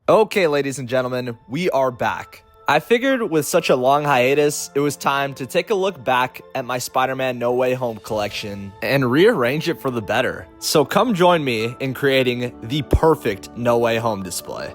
Okay, ladies and gentlemen, we are back. I figured with such a long hiatus, it was time to take a look back at my Spider-Man No Way Home collection and rearrange it for the better. So come join me in creating the perfect No Way Home display.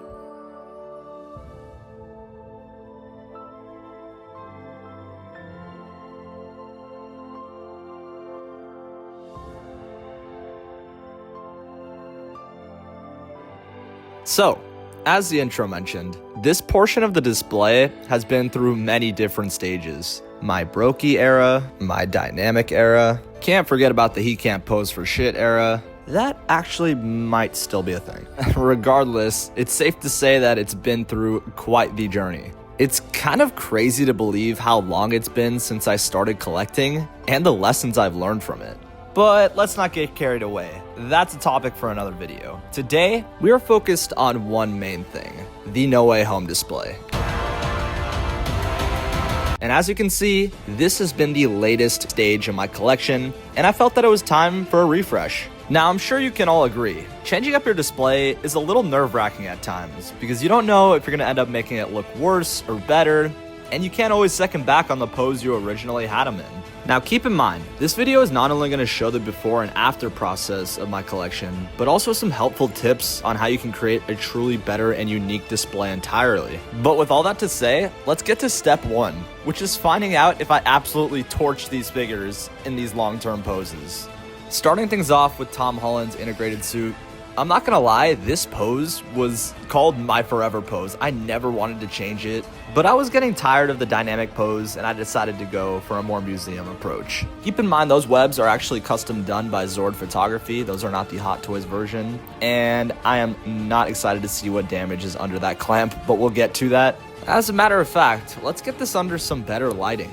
So, as the intro mentioned, this portion of the display has been through many different stages. My Brokey era, my Dynamic era, can't forget about the he can't pose for shit era. That actually might still be a thing. Regardless, it's safe to say that it's been through quite the journey. It's kind of crazy to believe how long it's been since I started collecting and the lessons I've learned from it. But let's not get carried away. That's a topic for another video. Today, we are focused on one main thing, the No Way Home display. And as you can see, this has been the latest stage of my collection, and I felt that it was time for a refresh. Now, I'm sure you can all agree, changing up your display is a little nerve-wracking at times, because you don't know if you're gonna end up making it look worse or better, and you can't always second back on the pose you originally had them in. Now keep in mind, this video is not only going to show the before and after process of my collection, but also some helpful tips on how you can create a truly better and unique display entirely. But with all that to say, let's get to step one, which is finding out if I absolutely torch these figures in these long-term poses. Starting things off with Tom Holland's integrated suit, I'm not gonna lie, this pose was called my forever pose. I never wanted to change it, but I was getting tired of the dynamic pose and I decided to go for a more museum approach. Keep in mind those webs are actually custom done by Zord Photography. Those are not the Hot Toys version, and I am not excited to see what damage is under that clamp, but we'll get to that. As a matter of fact, let's get this under some better lighting.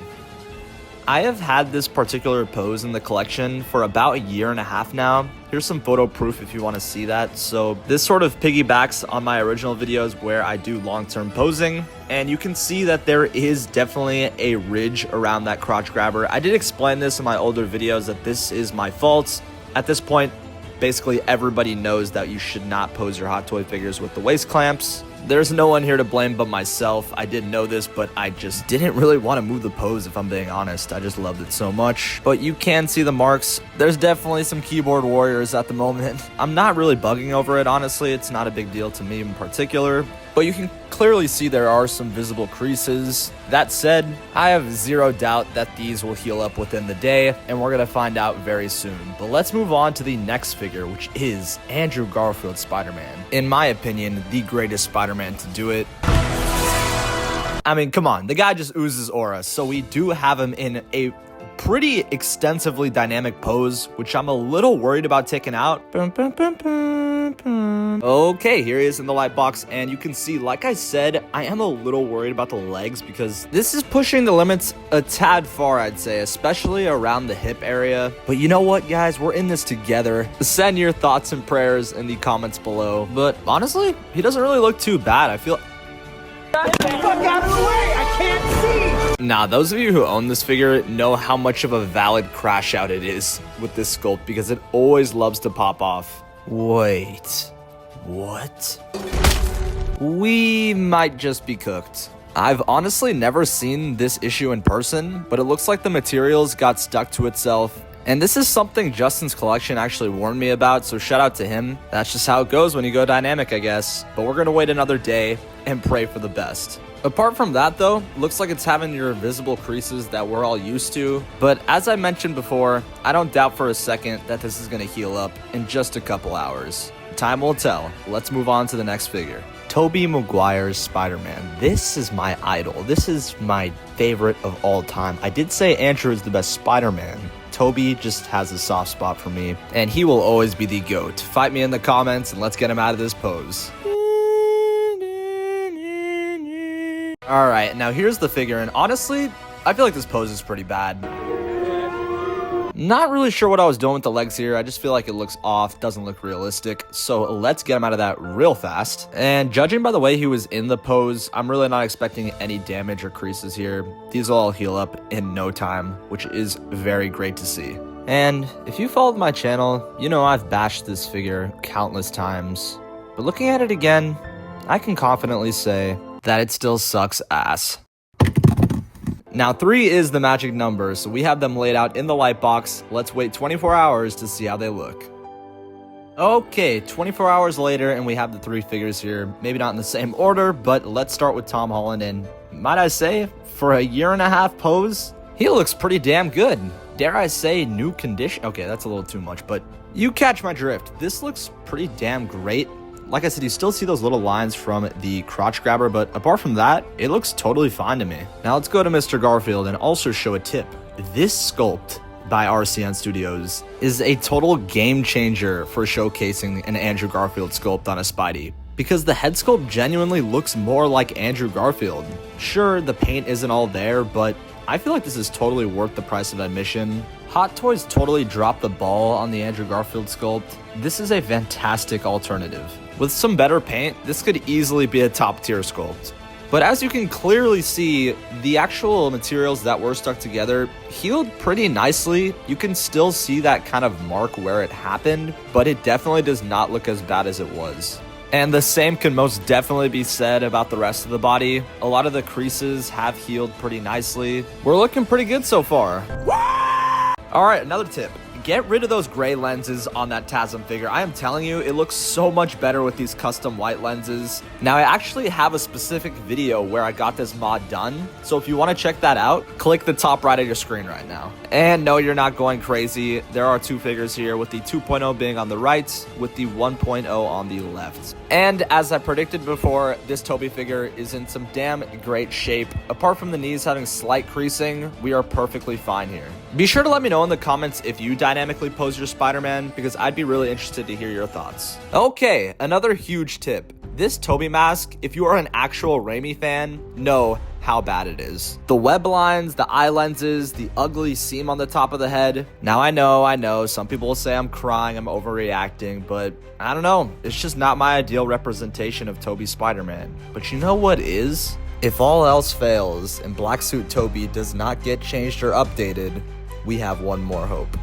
I have had this particular pose in the collection for about a year and a half now. Here's some photo proof if you want to see that. So this sort of piggybacks on my original videos where I do long-term posing, and you can see that there is definitely a ridge around that crotch grabber. I did explain this in my older videos that this is my fault. At this point, basically everybody knows that you should not pose your Hot Toy figures with the waist clamps. There's no one here to blame but myself. I did know this, but I just didn't really want to move the pose, if I'm being honest. I just loved it so much. But you can see the marks. There's definitely some keyboard warriors at the moment. I'm not really bugging over it, honestly. It's not a big deal to me in particular. But you can clearly see there are some visible creases. That said, I have zero doubt that these will heal up within the day, and we're going to find out very soon. But let's move on to the next figure, which is Andrew Garfield's Spider-Man. In my opinion, the greatest Spider-Man to do it. I mean, come on, the guy just oozes aura, so we do have him in a pretty extensively dynamic pose, which I'm a little worried about taking out. Okay, here he is in the light box, and you can see, like I said, I am a little worried about the legs because this is pushing the limits a tad far, I'd say, especially around the hip area. But you know what, guys? We're in this together. Send your thoughts and prayers in the comments below. But honestly, he doesn't really look too bad. I feel... Get the fuck out of the way! I can't see! Now, those of you who own this figure know how much of a valid crash out it is with this sculpt because it always loves to pop off. Wait, what? We might just be cooked. I've honestly never seen this issue in person, but it looks like the materials got stuck to itself. And this is something Justin's collection actually warned me about, so shout out to him. That's just how it goes when you go dynamic, I guess. But we're gonna wait another day and pray for the best. Apart from that though, looks like it's having your visible creases that we're all used to. But as I mentioned before, I don't doubt for a second that this is gonna heal up in just a couple hours. Time will tell. Let's move on to the next figure. Toby Maguire's Spider-Man. This is my idol. This is my favorite of all time. I did say Andrew is the best Spider-Man. Toby just has a soft spot for me, and he will always be the GOAT. Fight me in the comments, and let's get him out of this pose. Alright, now here's the figure, and honestly, I feel like this pose is pretty bad. Not really sure what I was doing with the legs here. I just feel like it looks off, doesn't look realistic. So let's get him out of that real fast. And judging by the way he was in the pose, I'm really not expecting any damage or creases here. These will all heal up in no time, which is very great to see. And if you followed my channel, you know I've bashed this figure countless times. But looking at it again, I can confidently say that it still sucks ass. Now 3 is the magic number, so we have them laid out in the light box. Let's wait 24 hours to see how they look. Okay, 24 hours later, and we have the 3 figures here. Maybe not in the same order, but let's start with Tom Holland, and might I say, for a 1.5-year pose, he looks pretty damn good. Dare I say, new condition? Okay, that's a little too much, but you catch my drift. This looks pretty damn great. Like I said, you still see those little lines from the crotch grabber, but apart from that, it looks totally fine to me. Now let's go to Mr. Garfield and also show a tip. This sculpt by RCN Studios is a total game changer for showcasing an Andrew Garfield sculpt on a Spidey, because the head sculpt genuinely looks more like Andrew Garfield. Sure, the paint isn't all there, but I feel like this is totally worth the price of admission. Hot Toys totally dropped the ball on the Andrew Garfield sculpt. This is a fantastic alternative. With some better paint, this could easily be a top tier sculpt. But as you can clearly see, the actual materials that were stuck together healed pretty nicely. You can still see that kind of mark where it happened, but it definitely does not look as bad as it was. And the same can most definitely be said about the rest of the body. A lot of the creases have healed pretty nicely. We're looking pretty good so far. Alright, another tip. Get rid of those gray lenses on that TASM figure. I am telling you, it looks so much better with these custom white lenses. Now, I actually have a specific video where I got this mod done, so if you want to check that out, click the top right of your screen right now. And no, you're not going crazy. There are 2 figures here, with the 2.0 being on the right, with the 1.0 on the left. And as I predicted before, this Toby figure is in some damn great shape. Apart from the knees having slight creasing, we are perfectly fine here. Be sure to let me know in the comments if you dynamically pose your Spider-Man, because I'd be really interested to hear your thoughts. Okay, another huge tip. This Toby mask, if you are an actual Raimi fan, know how bad it is. The web lines, the eye lenses, the ugly seam on the top of the head. Now I know, some people will say I'm crying, I'm overreacting, but I don't know. It's just not my ideal representation of Toby Spider-Man. But you know what is? If all else fails and Black Suit Toby does not get changed or updated, we have one more hope.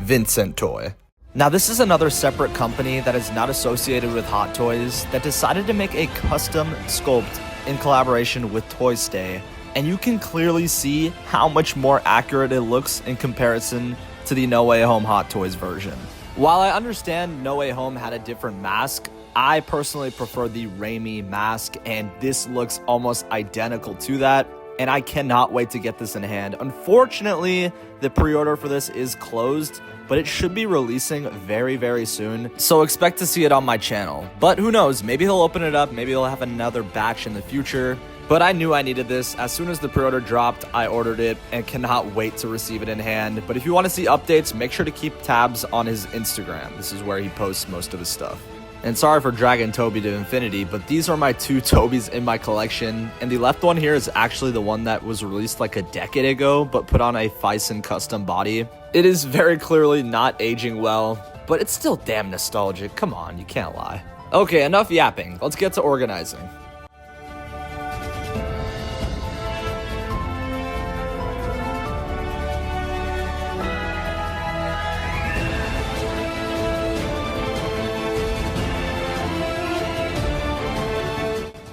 Vincent Toy. Now this is another separate company that is not associated with Hot Toys that decided to make a custom sculpt in collaboration with Toy Stay, and you can clearly see how much more accurate it looks in comparison to the No Way Home Hot Toys version. While I understand No Way Home had a different mask, I personally prefer the Raimi mask, and this looks almost identical to that, and I cannot wait to get this in hand. Unfortunately, the pre-order for this is closed, but it should be releasing very, very soon, so expect to see it on my channel. But who knows, maybe he'll open it up, maybe he'll have another batch in the future. But I knew I needed this. As soon as the pre-order dropped, I ordered it and cannot wait to receive it in hand. But if you want to see updates, make sure to keep tabs on his Instagram. This is where he posts most of his stuff. And sorry for dragging Toby to infinity, but these are my 2 Tobys in my collection, and the left one here is actually the one that was released like a decade ago, but put on a Fison custom body. It is very clearly not aging well, but it's still damn nostalgic. Come on, you can't lie. Okay, enough yapping. Let's get to organizing.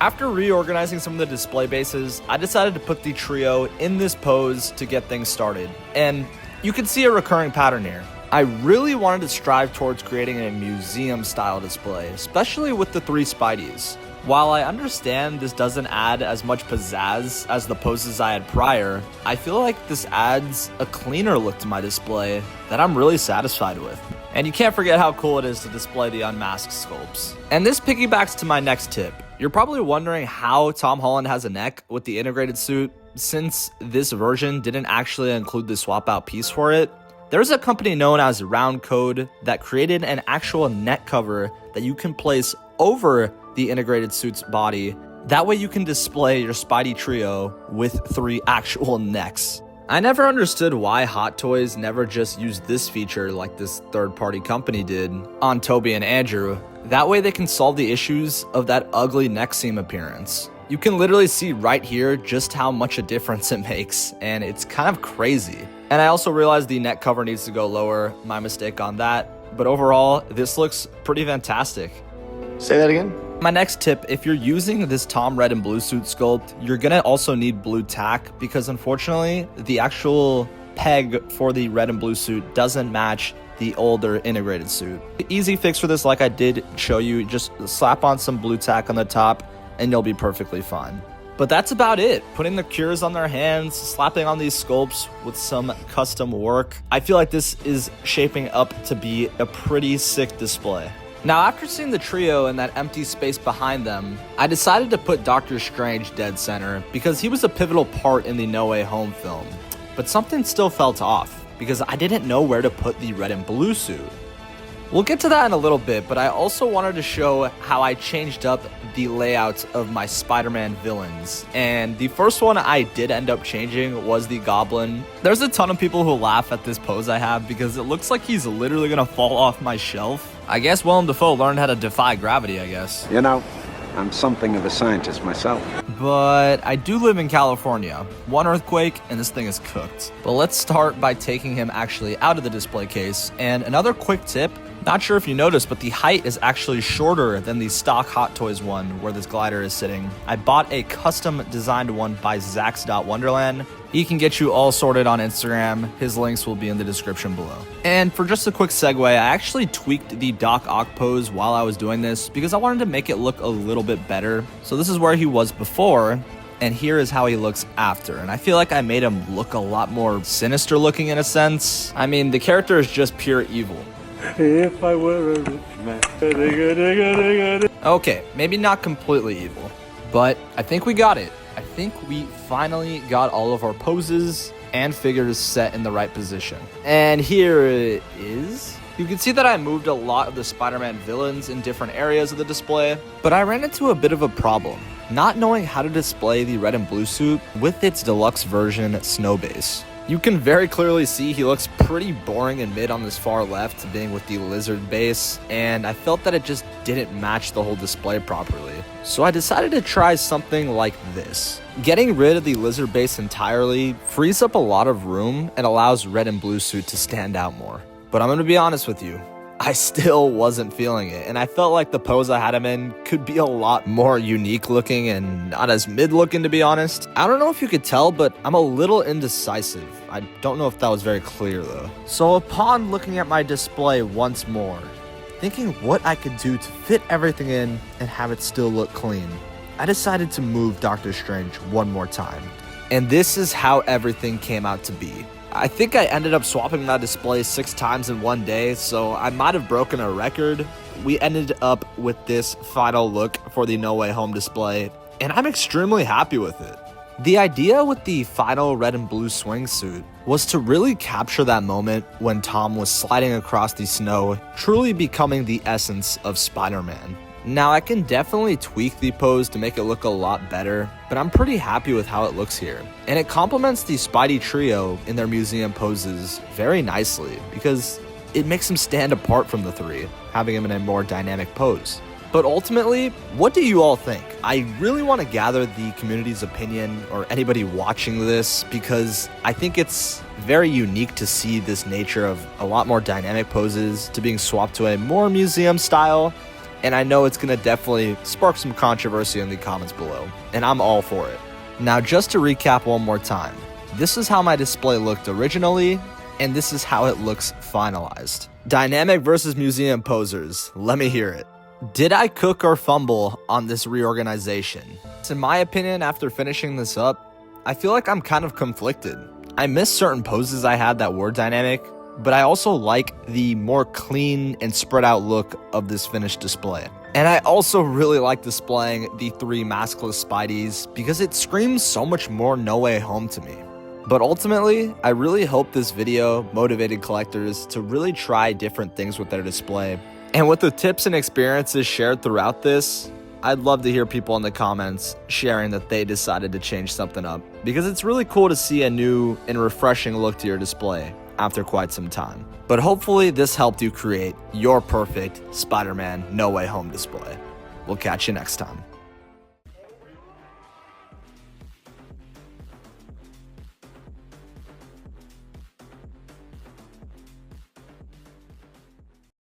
After reorganizing some of the display bases, I decided to put the trio in this pose to get things started. And you can see a recurring pattern here. I really wanted to strive towards creating a museum-style display, especially with the 3 Spideys. While I understand this doesn't add as much pizzazz as the poses I had prior, I feel like this adds a cleaner look to my display that I'm really satisfied with. And you can't forget how cool it is to display the unmasked sculpts. And this piggybacks to my next tip. You're probably wondering how Tom Holland has a neck with the integrated suit, since this version didn't actually include the swap out piece for it. There's a company known as Round Code that created an actual neck cover that you can place over the integrated suit's body. That way you can display your Spidey trio with 3 actual necks. I never understood why Hot Toys never just used this feature like this third-party company did on Toby and Andrew. That way they can solve the issues of that ugly neck seam appearance. You can literally see right here just how much a difference it makes, and it's kind of crazy. And I also realized the neck cover needs to go lower, my mistake on that. But overall, this looks pretty fantastic. Say that again? My next tip, if you're using this Tom red and blue suit sculpt, you're gonna also need blue tack because unfortunately, the actual peg for the red and blue suit doesn't match the older integrated suit. The easy fix for this, like I did show you, just slap on some blue tack on the top and you'll be perfectly fine. But that's about it. Putting the cures on their hands, slapping on these sculpts with some custom work. I feel like this is shaping up to be a pretty sick display. Now, after seeing the trio and that empty space behind them, I decided to put Doctor Strange dead center because he was a pivotal part in the No Way Home film. But something still felt off because I didn't know where to put the red and blue suit. We'll get to that in a little bit, but I also wanted to show how I changed up the layout of my Spider-Man villains. And the first one I did end up changing was the Goblin. There's a ton of people who laugh at this pose I have because it looks like he's literally gonna fall off my shelf. I guess Willem Dafoe learned how to defy gravity, I guess. You know, I'm something of a scientist myself. But I do live in California. One earthquake and this thing is cooked. But let's start by taking him actually out of the display case. And another quick tip, not sure if you noticed, but the height is actually shorter than the stock Hot Toys one where this glider is sitting. I bought a custom designed one by Zax.Wonderland. He can get you all sorted on Instagram. His links will be in the description below. And for just a quick segue, I actually tweaked the Doc Ock pose while I was doing this because I wanted to make it look a little bit better. So this is where he was before, and here is how he looks after. And I feel like I made him look a lot more sinister looking in a sense. I mean, the character is just pure evil. If I were a rich man. Okay, maybe not completely evil, but I think we got it. I think we finally got all of our poses and figures set in the right position. And here it is. You can see that I moved a lot of the Spider-Man villains in different areas of the display, but I ran into a bit of a problem, not knowing how to display the red and blue suit with its deluxe version snow base. You can very clearly see he looks pretty boring and mid on this far left, being with the lizard base, and I felt that it just didn't match the whole display properly. So I decided to try something like this. Getting rid of the lizard base entirely frees up a lot of room and allows red and blue suit to stand out more. But I'm gonna be honest with you, I still wasn't feeling it, and I felt like the pose I had him in could be a lot more unique looking and not as mid looking, to be honest. I don't know if you could tell, but I'm a little indecisive. I don't know if that was very clear though. So upon looking at my display once more, thinking what I could do to fit everything in and have it still look clean, I decided to move Doctor Strange one more time. And this is how everything came out to be. I think I ended up swapping my display 6 times in one day, so I might have broken a record. We ended up with this final look for the No Way Home display, and I'm extremely happy with it. The idea with the final red and blue swingsuit was to really capture that moment when Tom was sliding across the snow, truly becoming the essence of Spider-Man. Now, I can definitely tweak the pose to make it look a lot better, but I'm pretty happy with how it looks here. And it complements the Spidey trio in their museum poses very nicely because it makes them stand apart from the three, having him in a more dynamic pose. But ultimately, what do you all think? I really want to gather the community's opinion or anybody watching this because I think it's very unique to see this nature of a lot more dynamic poses to being swapped to a more museum style. And I know it's going to definitely spark some controversy in the comments below, and I'm all for it. Now, just to recap one more time, this is how my display looked originally, and this is how it looks finalized. Dynamic versus museum posers, let me hear it. Did I cook or fumble on this reorganization? In my opinion, after finishing this up, I feel like I'm kind of conflicted. I missed certain poses I had that were dynamic, but I also like the more clean and spread out look of this finished display. And I also really like displaying the 3 maskless Spideys because it screams so much more No Way Home to me. But ultimately, I really hope this video motivated collectors to really try different things with their display. And with the tips and experiences shared throughout this, I'd love to hear people in the comments sharing that they decided to change something up because it's really cool to see a new and refreshing look to your display after quite some time. But hopefully this helped you create your perfect Spider-Man No Way Home display. We'll catch you next time.